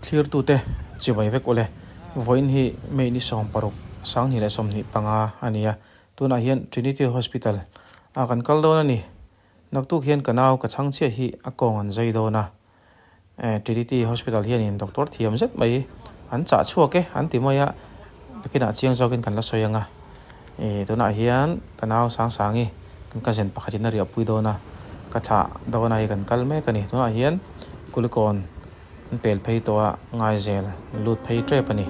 clear tu te chibai vek ole voin hi me ni som paruk sang ni le som ni panga ania tuna hian Trinity Hospital a kan kal don ani naktu hian kanaw ka chang che hi akong an zai dona Trinity Hospital hian in doctor thiam zet mai an cha chuake an ti moya kina chiang jokin kan la soyanga tuna hian kanaw sang sangi kan ka zen pakhatin ri apui dona ka tha dona hi kan kal me kani tuna hian kulikon pel phei to ngai zel lut phei tre pani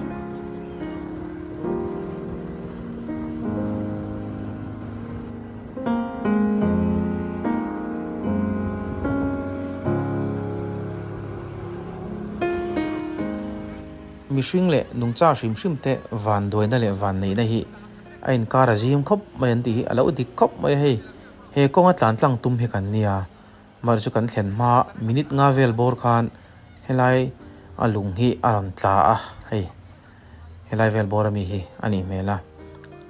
mishing le nungcha shim te van doina le van nei na hi ain kara jim khop mai an ti alo dik khop mai he konga tlang tum he kan nia mar chu kan thlen ma minute nga vel bor khan helai alung hi aram tla a hei helai vel bor mi hi ani mela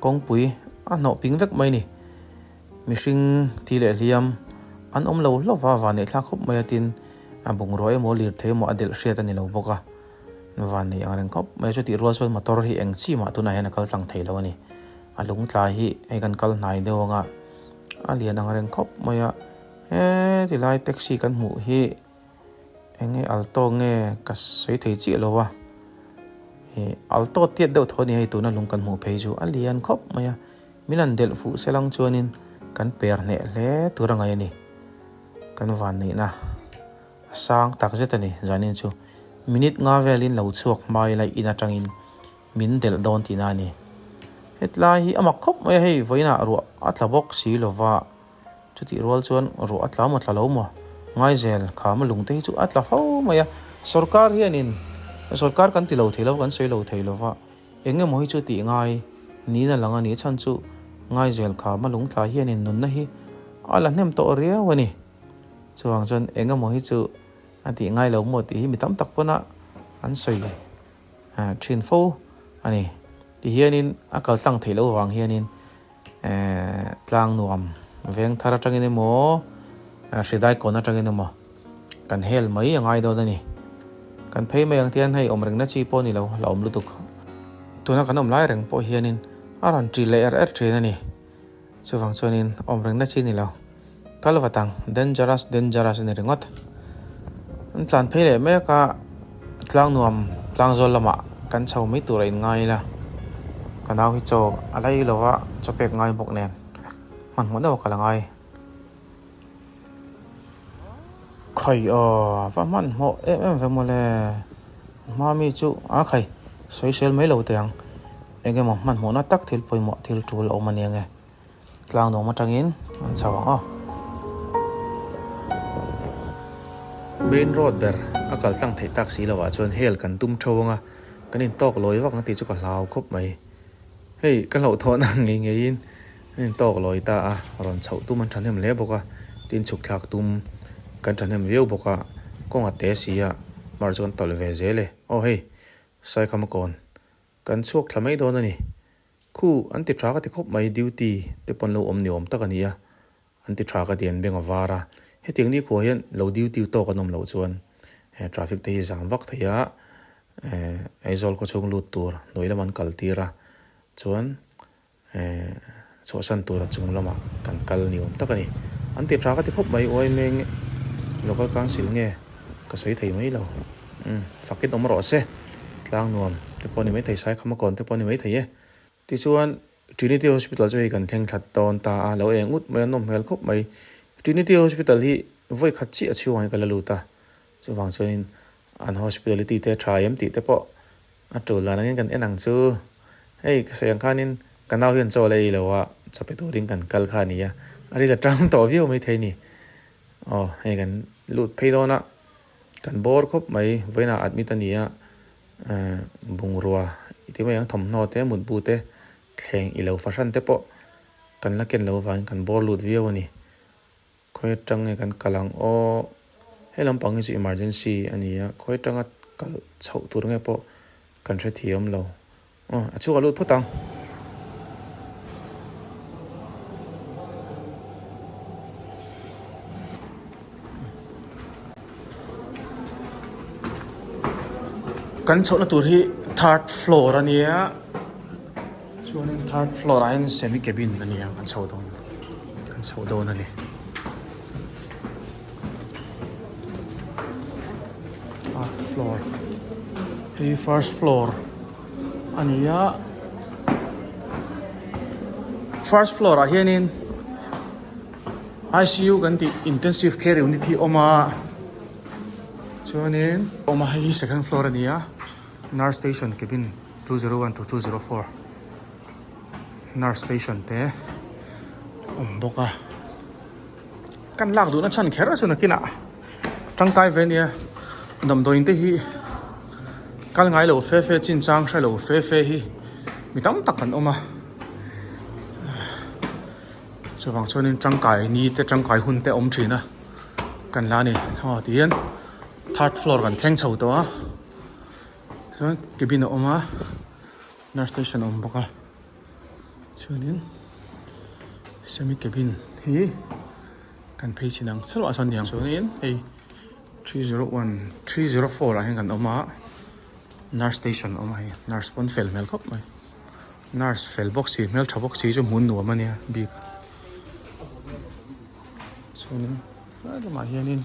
kongpui a no ping vek mai ni mishing ti le liam an om lo lova wa ne thla khop mai atin abung roi mo lir the mo adel hriat ani lo boka van ni ang kop mai chu ti rolls motor hi eng chi ma tuna hen kal sang theilo ani alung tla hi ai kan kal nai dewanga alian ang reng kop maya ti lai taxi kan mu hi enge alto nge ka sei thei chi lowa alto tiat deuh thoni hei tuna lung kan mu phei chu alian khop maya minan del fu selang chuanin kan per ne hle turangai ani kan van ni na sang tak zetani janin chu minute nga velin lo chuak mai lai ina tangin min del don tina ni hetlai hi amak khop mai hei voina ru athlabok si lova chuti rol chuan ru atla ma thla lo mo ngai zel khama lungte chu atla fo maya sarkar hianin sarkar kan ti lo thelo kan sei lo theilova enge moi chu ti ngai ni na langa ni chan chu ngai zel khama lung thla hianin nun na hi ala nem to ria wani chuang chon enge moi chu ati ngai lo mo ti hi mitam tak pona an soi thin fo ani ti hianin akal tlang theilo wang hianin tlang nuam veng thara tangin mo hridai kona tangin mo kan hel mai angai do ni kan phei mai ang tian hei omreng na chi po ni lo lom lutuk tuna kan om lai reng po hianin aran tri le er thrin ani chuwang chuanin omreng na chi ni lo kalwatang dangerous ni ringot an tlan phei le me ka tlang nuam tlang zol lama kan chho mai tur in ngai la kanaw hi cho alai lowa chopek ngai bok nen man mo do kala ngai khoi va man mo em ve mo le ma mi chu a khai social mai lo teng enge mo man mo na tak thil poi mo thil tul o mani nge tlang no ma tangin an chawa main road ber akal tlang thei taxi lawa chuan hel kan tum thawanga kanin tok loi wak na ti chu ka hlaw khop mai hei ka lo thon ang nge in nin tok loi ta a ron chho tu man thanem le boka tin chuk thak tum kan thanem veu boka konga te sia mar chuan tol ve zele hei sai kham kon kan chuak thlamai don ani khu an ti thra ka ti khop mai duty te pon lo om ni om tak ania an ti thra ka dian beng awara heting ni ko hian lo duty to ka nom lo chuan traffic te hi jam wak thaya aizol ko chung lut tur noilaman kaltira chuan so san tur chung lama kan kal ni om takani anti tra ka ti khop mai oi meng local council nge ka sei thei mai lo fakit omro se tlang nuam te poni mai thei sai khama kon te poni mai thei ti chuan Trinity Hospital chu hi kan theng that ton ta a lo engut mai nom hel khop mai Trinity Hospital hi voi khat chi achiu ai kala luta chuwang chuin an hospitality te tryam ti te po atul la nangin kan enang chu hei sayang khanin kanaw hian chaw lei lowa chape to ring kan kal khania ari la tram to view mai theini hei kan lut pheidona kan bor khop mai voina admit ania bungrua itimai ang thom no te mun bu te thleng ilo fashion te po kan la ken lo van kan bor lut view ani khoi tang kan kalang helam pang is emergency ania khoi tanga kal chho tur nge po kan thre thiam lo achu alut phutang kan chho na tur hi third floor ania chuan third floor a in semi cabin ania kan chho do na ni third floor hi first floor ania first floor a hianin ICU kan ti intensive care unit hi oma chuanin oma hi second floor ania nurse station cabin 201 to 204 nurse station te boka kan lak du na chan khera chuna kina tangkai ve nia dam doin te hi kal ngai lo fe fe chin chang shai lo fe fe hi mitam takan oma chuwang chuanin tangkai ni te tangkai hun te om thina kan la ni ha tian third floor kan thleng chho to a so cabin oma nurse station om boka chuanin semi cabin hi kan phei chinang chalwa san diang chuanin ei 301 304 a hen kan oma nurse station oma hi nurse pon fel mel khop mai nurse fel box hi mel tha box hi chu mun nuam ania bik chuanin ma hianin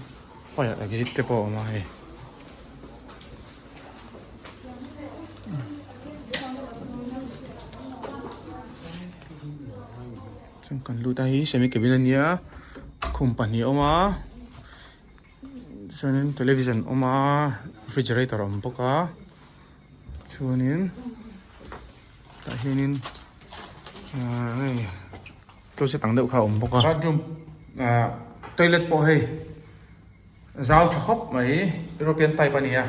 fire exit te po oma hi kan luta hi semi cabin ania company oma chuanin television oma refrigerator om boka chuanin ta hianin closet tang deuh kha om boka bathroom toilet po hei zau tha khop mai European type ania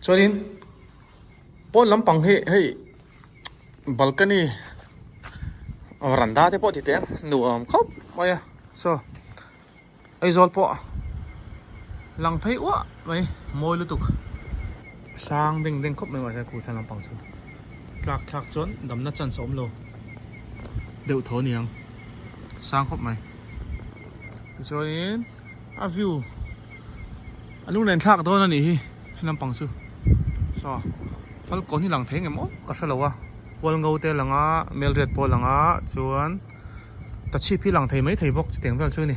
chuanin pon lampang hei balcony veranda te po ti te nuam khop maya so ai zol po lang phei wa mai moi lutuk sang ding ding khop mai wa ku than lampang chu tlak chon dam na chan som lo deuh tho niang sang khop mai choin a view anu len thak do na ni hi lampang chu so fal kon hi lang theng emo ka salowa wal ngau te langa mel red po langa chuan ta chi phi lang thei mai thei bok teng vel chu ni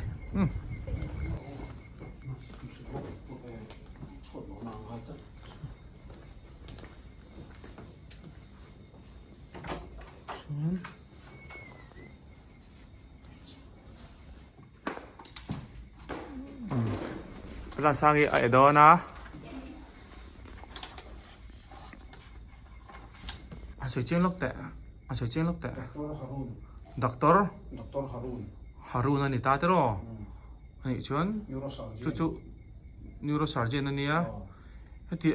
Kala sangi ai do na Asoi chen lok te Doctor Harun ani ta te ro ani chuan chu neurosurgeon ania heti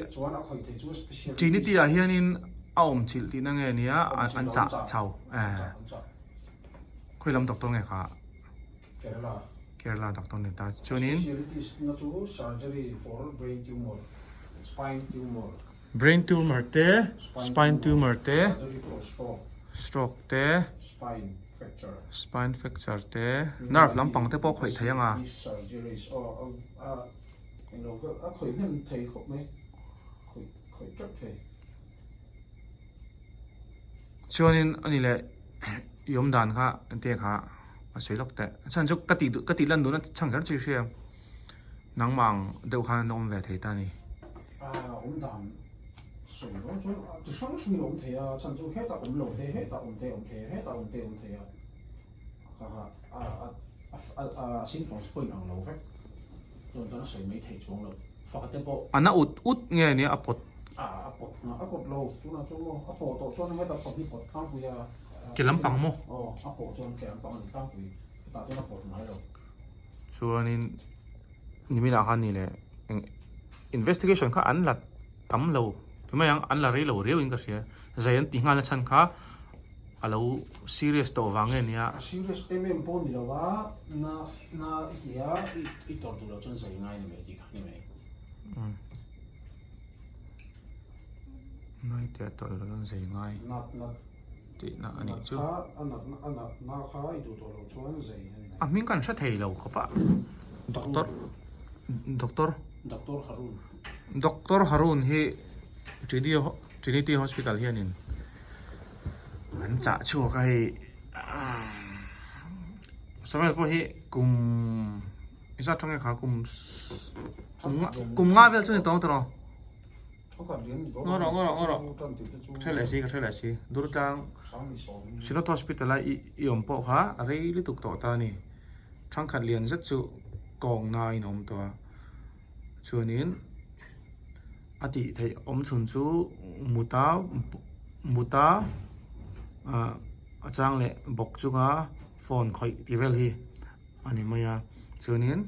chini ti a hianin a om chil ti na nge nia an cha chau khoilam doctor nge kha Kerala doctor ni ta chuanin surgery for brain tumor te spine tumor te stroke te spine fracture te nerve lampang te po khoi thayanga surgeries a khoi nem thei khop mai khoi trap thei chuanin ani le yom dan kha ante kha asoi lok te chan chu kati lan du na chang khar chi hriam nangmang deuh khan nom ve thei ta ni dan soi lo chu tu sang sui lo thei a chan chu he ta lo thei he ta thei he ta thei a sin phong spoi nang lo ve don ta soi mai thei chung lo fa te po ana ut nge ni apot apot lo tu na chu mo apot to chuan he ta pot ni pot khang pu ya ke lampang mo apot chuan ke lampang ni khang pu ta chu na pot mai lo chuanin nimina khan ni le investigation kha an lat tam lo tuma yang an la rei lo reu in ka sia zayan ti nga la chan kha alo serious to wange nia serious pon ni lo wa na ya I tor tu lo chon sai ngai ni me ti kha ni me nai te to lo zai ngai na ti na ani chu na kha I tu to lo chon zai a min kan sha thei lo kha pa doctor Dr. Harun Dr. Harun hi Trinity Hospital hianin an cha chu kai samel po hi kum isa thang kha kum nga vel chu ni tong tro ngoro thela si dur tang Sinot Hospital ai iom po kha rei li tuk to ta ni thang khat lian zat chu kong na inom to chuanin ati thei om chun chu muta achang le bok chunga phone khoi ti vel hi ani maya chuanin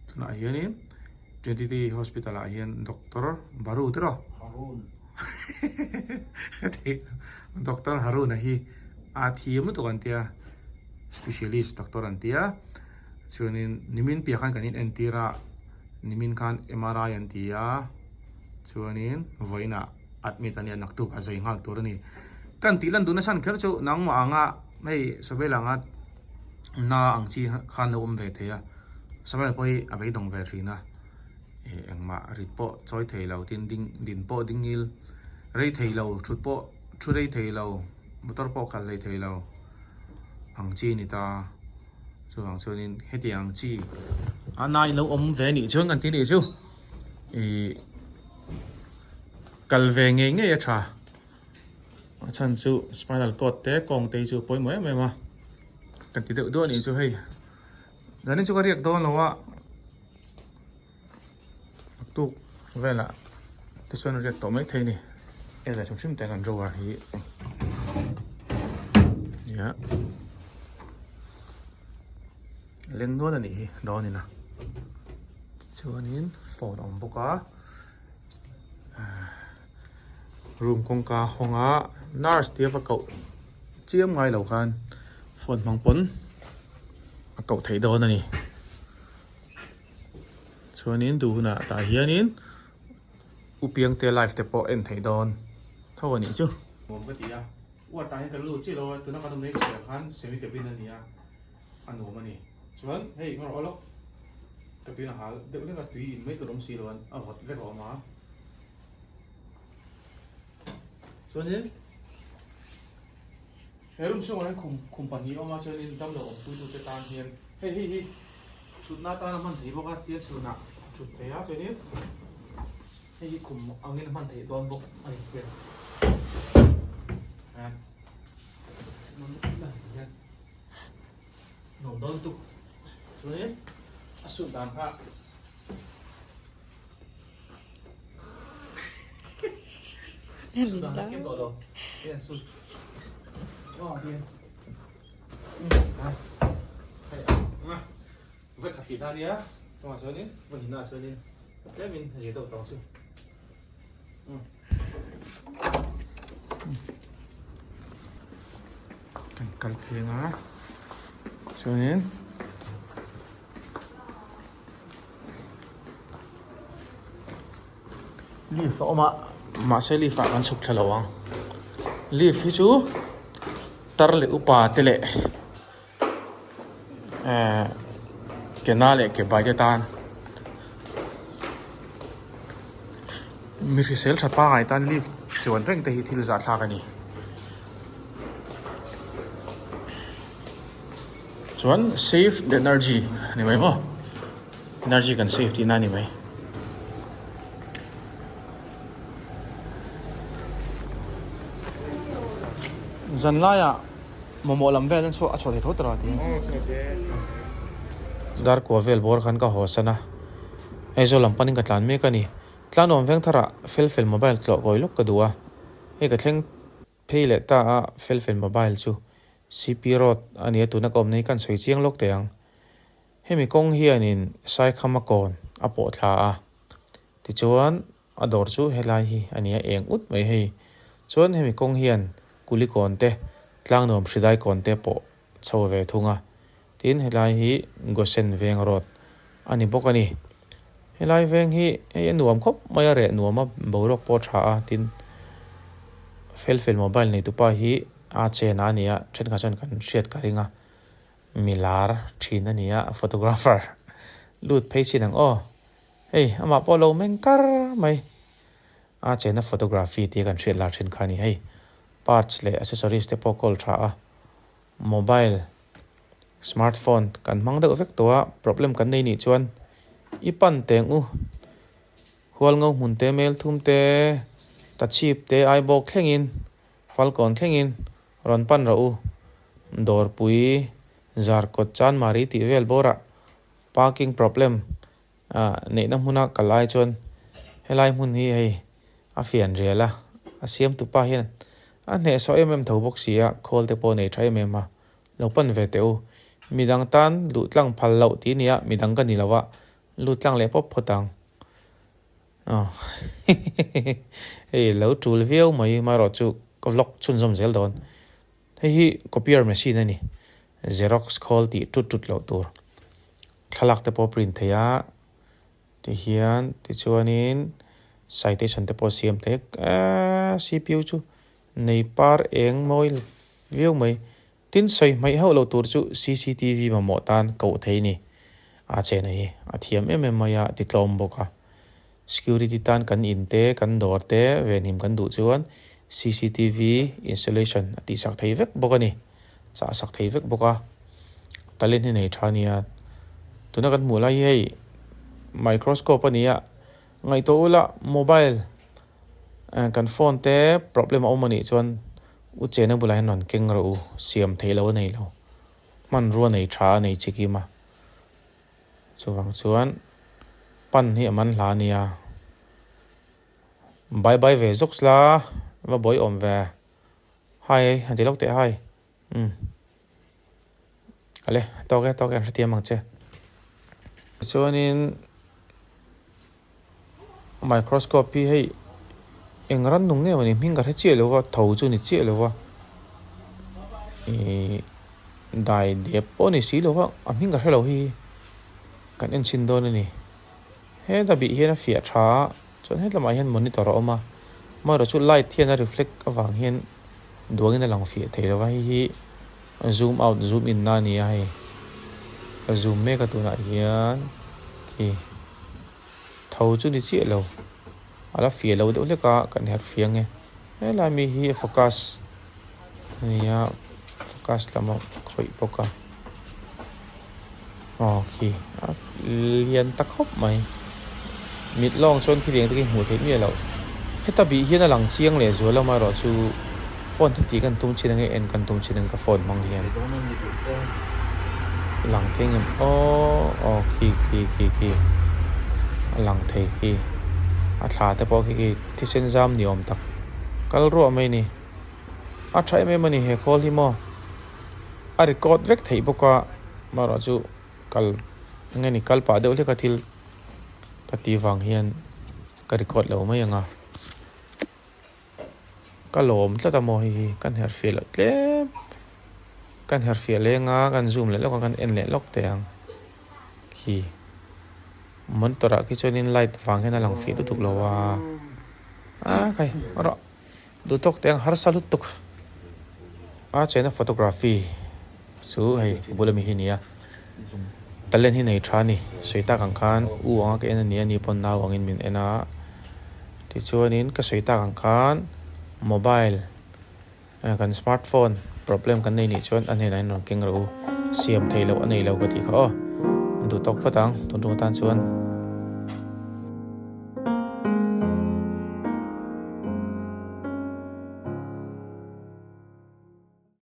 tuna hianin Trinity Hospital a hian Dr. Baru tro Harun Dr. Harun hi a thiam tu kan tia specialist doctor an tia chuanin nimin pia khan kanin entira nimin khan MRI an tia chuanin voina admit ania naktu ka zai ngal tur ni kan tilan duna san kher chu nang ma anga mai sobelanga na angchi khan om ve theya sabel poi abai dong ve thina engma ripo choi theilo tin din po dingil rei theilo thut po thu rei theilo motor po khal rei theilo angchi ni ta chuang chuanin heti angchi anai lo om ve ni chuang kan ti ni chu kalve nge ya tha chan chu spinal cord te kong te chu poi moi mai ma kan ti do ni chu hei danin chu ka riak don lo wa tu vela ti son riak to mai thei ni ela thum sim te kan ro wa hi ya leng no na ni do ni na chuanin phone om boka room kong ka honga nurse tia va kau chiam ngai lo khan phone mangpon a kau thei do na ni chuanin du na ta hianin upiang te life te po en thei don thawani chu mom ka tia wa ta hin kan lu chi lo tu na ka dum nei se khan semi te bin ani a anu mani chuan hei ngor olo ka pin hal de le ka tui mai tu rom si lon a hot ve ro ma chuanin herum chu an company oma chuanin dam lo pui tu te tan hian hei chut na ta na man thei boka tia chuna chut te ya chuanin hei kum angin man thei don bok ai pe an non la ya no don tu chuanin asu dan pha sudah hakim to do ya su wah dia hai ma vậy khắp thịt ra đi á trong sốนี้mình nhìn là sốนี้thế mình thấy đâu trong số cần phiền á sốนี้leaf mà sẽ leaf ăn sụp theo lâu leaf hi chú tar lệ upa tê lệ cái na lệ cái bài tan mình sẽ sắp ngày tan leaf chuẩn rèn thì thil giả thà cái này chuẩn save the energy này mấy mà energy can save thì nani mấy dần lại à mồm làm về nên số achor thì tốt rồi thì dar ko vel bor khan ka hosana ezo lampanin ka tlan me ka ni tlanom veng thara fel mobile tlo goi lok ka duwa he ka thleng pheile ta a fel mobile chu cp rod ani tu na kom nei kan soi chiang lok teang hemi kong hianin sai khama kon apo thla a ti chuan ador chu helai hi ania eng ut mai hei chuan hemi kong hian kuli kon te tlang nom hridai kon te po chho ve thunga tin helai hi gosen veng rod ani bokani helai veng hi e nuam khop maya re nuama borok po tha a tin fel mobile nei tu pa hi a chen ania then ka chan kan shet karinga milar thin ania photographer ลูดเพจนังอ้อเฮ้ยอามาปอโลแม่งกัรไม่อาเจนะ photography ที่กันเทรดลาเทรนคานี่เฮ้ย parts และ accessories เตปอกอลทราmobile smartphone กันมังเดอเฟกตัว problem กันในนี่ชวนอีปันเตงหัวงงหุ่นเตเมลทุ่มเตตัดชีพเตไอบอกแข่งอินฟัลกอนแข่งอินรอนปันเราดอร์ปุยจาร์กดจานมารีติเวลบอระ parking problem เนี่ยน้ำมุนักกลายชวนให้ไล่มุนนี้ให้อาเฟียนเรียละอาเซียมตุป้าเห็นอันเนี่ยสอยถวบอกเสียโคลเตปในใช้มาเราปั้นเวเตอมีดังตันลุดลังพัลเหล่าทีนี้มีดังกันนี่ละวะลุดลังเลยพบพอตังเฮ้ยแล้วจูลเวียวมารอจูก็ล็อกชุนสมเซลดอนเฮ้ยคอปเปียร์แมชชีนนี่ Xerox คอลที่จุดเหล่าตัวขลักเตปอปรินเทียที่เฮียนที่ชวนนี้citation เตปอเสียมเทคCPU จูในปาร์เองมอยเวียวไม่ทิ้งใส่ไม่เข้าเหล่าตัวจู CCTV มาหมดตันเก่าเท่านี้อาเจนนี่อาเทียมมายาติดลมบกsecurity ตันกันอินเตกันดอร์เตเวนิมกันดูจวน CCTV installation ติสักไทยเวกบกนี่จะสักไทยเวกบกตะเล่นที่ไหนทานี่ตัวนักกันหมู่ไล่ให้ microscope นี่ไงตัวละ mobile กันโฟนเต problem เอามานี่จวนอุเจนบุไลนอนเก่งเราเสียมไทยเราในเรามันรัวในทาในจิกิมาส่วนปันที่มันหลานี่บายเวซุกส์ละว่าบ่อยอมเวให้หันที่ล็อกเตะให้อะไรต่อแกเทียมมังเจส่วนนี้ไมโครสโคปให้เอ็งรันนุ่งเนี่ยวันนี้มิ่งกันให้เจี๊ยเลยว่าเท่าจุนี่เจี๊ยเลยว่าได้เดียบปนี่สิเลยว่ามิ่งกันให้เราให้กันเอ็นชินโดนนี่เฮ้แต่บีเห็นเฟียช้าจนเห็นละมาเห็นมอนิเตอร์ออกมาเมื่อเราชุดไล่เทียนและรีเฟล็กต์กับวางเห็นดวงในหลังเฟียเทเลว่าให้ซูมเอาซูมอินหน้านี้ให้ซูมเมกตัวไหนเห็นที่เท่าจุดนี้เจี๊ยเราอะไรเฟียเราเดี๋ยวเรียกกันเห็นเฟียงไงเฮ้ลายมีฮีโฟกัสนี่โฟกัสแล้วมาคอยโฟกัสโอเคเรียนตะครบไหมมิดลองชนพี่เลี้ยงตะกี้หัวเทปเนี่ยเราให้ตาบีเฮียนหลังเชียงเลยส่วนเรามารอชูฟอนที่ตีกันตุ้มชิ้นนึงเอ็นกันตุ้มชิ้นนึงกับฟอนมองเรียนหลังเที่ยงโอเคหลังเทกีอาชาแต่พอกีที่เส้นจามนิยมตักกัลรัวไม่นี่อาใช้ไม่มันนี่เฮคอลที่มออาริกอดเวกเทปกว่ามารอชูกัลงั้นนี่กัลป่าเดี๋ยวเรียกกันที่กตีฟังเฮียนกริกอดเหลวไม่ยังก็หลมแล้วแต่มอยกันเฮร์ฟิลเล็บกันเฮร์ฟิลเลยกันซูมเลยแล้วกันเอ็นเลยล็อกแต่งขี่มันตัวละที่ชนินไล่ฟังให้น่าหลังฟิลถูกแล้วว่าใครรอดูตกแต่งฮาร์ซาลุตุกเจนฟอโตกราฟีสู้ให้บุลมีหินีตะเล่นที่ไหนทรานี่สวยตากังคานก็เอ็นนี่นี่ปนนาวอังอินมินเอ็นะที่ชวนนี้ก็สวยตากังคานโมบายกันสมาร์ทโฟน problem กันในนี่ชวนอันนี้ไหนนอนเก่งเราเสียมไทยเราอันนี้เราก็ที่เขาดูตกปะตังตุนตันชวน